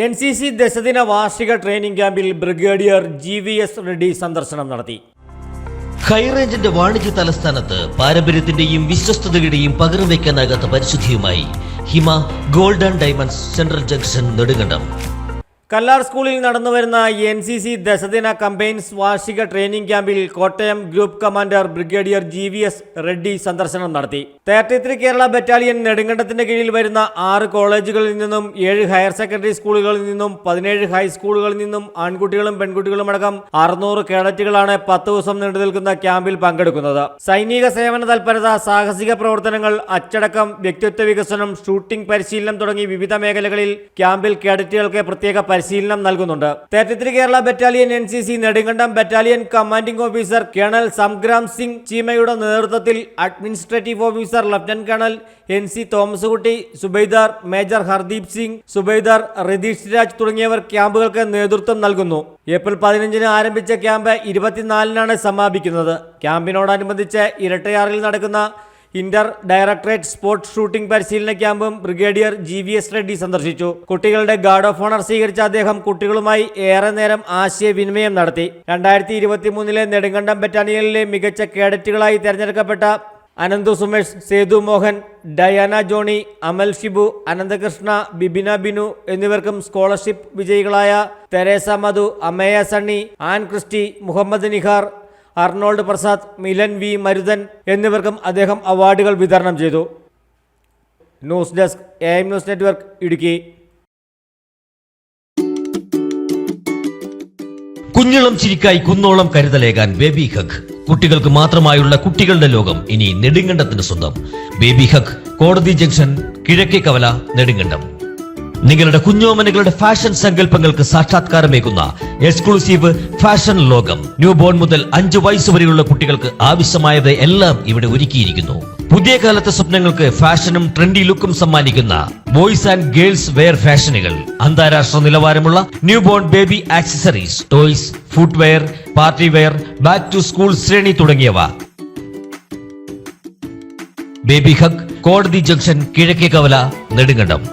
NCC ദശദിന വാർഷിക training ക്യാമ്പിൽ brigadier GVS Reddy സന്ദർശനം നടത്തി. ഹൈറേഞ്ചിന്റെ വാണിജ്യ തലസ്ഥാനത്ത് പാരമ്പര്യത്തിന്റെയും വിശ്വസ്തതയുടെയും പകരം വയ്ക്കാനാകാത്ത പരിശുദ്ധിയുമായി Hima gold and diamonds central junction Nedumkandam. Kallar സ്കൂളിൽ നടന്നുവരുന്ന NCC ദശദിന കമ്പൈൻസ് വാർഷിക ട്രെയിനിംഗ് ക്യാമ്പിൽ Kottayam group commander brigadier GVS Reddy സന്ദർശനം നടത്തി. 33 കേരള ബറ്റാലിയൻ നെടുങ്കണ്ടത്തിന്റെ കീഴിൽ വരുന്ന 6 കോളേജുകളിൽ നിന്നും 7 ഹയർ സെക്കൻഡറി സ്കൂളുകളിൽ നിന്നും 17 ഹൈസ്കൂളുകളിൽ നിന്നും ആൺകുട്ടികളും പെൺകുട്ടികളും അടക്കം 600 കേഡറ്റുകളാണ് 10 ദിവസം നീണ്ടു നിൽക്കുന്ന ക്യാമ്പിൽ പങ്കെടുക്കുന്നത്. സൈനിക സേവന തൽപരത, സാഹസിക പ്രവർത്തനങ്ങൾ, അച്ചടക്കം, വ്യക്തിത്വ വികസനം, ഷൂട്ടിംഗ് പരിശീലനം തുടങ്ങി വിവിധ മേഖലകളിൽ ക്യാമ്പിൽ കേഡറ്റുകൾക്ക് പ്രത്യേക പരിശീലനം നൽകുന്നുണ്ട്. 33 Kerala battalion NCC Nedumkandam battalion commanding officer colonel Sangram Singh ചീമയുടെ നേതൃത്വത്തിൽ administrative officer lieutenant colonel NC Thomas Kutty, subedar major Hardeep Singh, subedar Ratheesh Raj തുടങ്ങിയവർ ക്യാമ്പുകൾക്ക് നേതൃത്വം നൽകുന്നു. ഏപ്രിൽ 15 ആരംഭിച്ച ക്യാമ്പ് 24 സമാപിക്കുന്നത്. ക്യാമ്പിനോടനുബന്ധിച്ച് ഇരട്ടയാറിൽ നടക്കുന്ന ഇന്റർ ഡയറക്ടറേറ്റ് സ്പോർട്സ് ഷൂട്ടിംഗ് പരിശീലന ക്യാമ്പും ബ്രിഗേഡിയർ GVS റെഡ്ഡി സന്ദർശിച്ചു. കുട്ടികളുടെ ഗാർഡ് ഓഫ് ഓണർ സ്വീകരിച്ച അദ്ദേഹം കുട്ടികളുമായി ഏറെ നേരം ആശയവിനിമയം നടത്തി. 2023 നെടുങ്കണ്ടം ബറ്റാലിയനിലെ മികച്ച കേഡറ്റുകളായി തെരഞ്ഞെടുക്കപ്പെട്ട അനന്തു സുമേഷ്, സേതു മോഹൻ, ഡയാന ജോണി, അമൽ ഷിബു, അനന്തകൃഷ്ണ, ബിബിന ബിനു എന്നിവർക്കും സ്കോളർഷിപ്പ് വിജയികളായ തെരേസ മധു, അമേയ സണ്ണി, ആൻ ക്രിസ്റ്റി, മുഹമ്മദ് നിഹാർ, അർണോൾഡ് പ്രസാദ്, മിലൻ V മരുതൻ എന്നിവർക്കും അദ്ദേഹം അവാർഡുകൾ വിതരണം ചെയ്തു. News desk AM news network, Idukki. കുഞ്ഞിളം ചിരിക്കായി കുന്നോളം കരുതലേകാൻ ബേബി ഹഗ്. കുട്ടികൾക്ക് മാത്രമായുള്ള കുട്ടികളുടെ ലോകം ഇനി നെടുങ്കണ്ടത്തിന് സ്വന്തം. ബേബി ഹഗ്, കോടതി ജംഗ്ഷൻ, കിഴക്കേ കവല, നെടുങ്കണ്ടം. നിങ്ങളുടെ കുഞ്ഞോമനകളുടെ ഫാഷൻ സങ്കല്പങ്ങൾക്ക് സാക്ഷാത്കാരമേകുന്ന എക്സ്ക്ലൂസീവ് ഫാഷൻ ലോകം. ന്യൂ ബോൺ മുതൽ 5 വയസ്സ് വരെയുള്ള കുട്ടികൾക്ക് ആവശ്യമായത് എല്ലാം ഇവിടെ ഒരുക്കിയിരിക്കുന്നു. പുതിയ കാലത്തെ സ്വപ്നങ്ങൾക്ക് ഫാഷനും ട്രെൻഡി ലുക്കും സമ്മാനിക്കുന്ന ബോയ്സ് ആൻഡ് ഗേൾസ് വെയർ ഫാഷനുകൾ. അന്താരാഷ്ട്ര നിലവാരമുള്ള new born baby accessories, toys, footwear, party wear, back to school ശ്രേണി തുടങ്ങിയവ. ബേബി ഹഗ്, കോടതി ജംഗ്ഷൻ, കിഴക്കേ കവല, നെടുങ്കണ്ടം.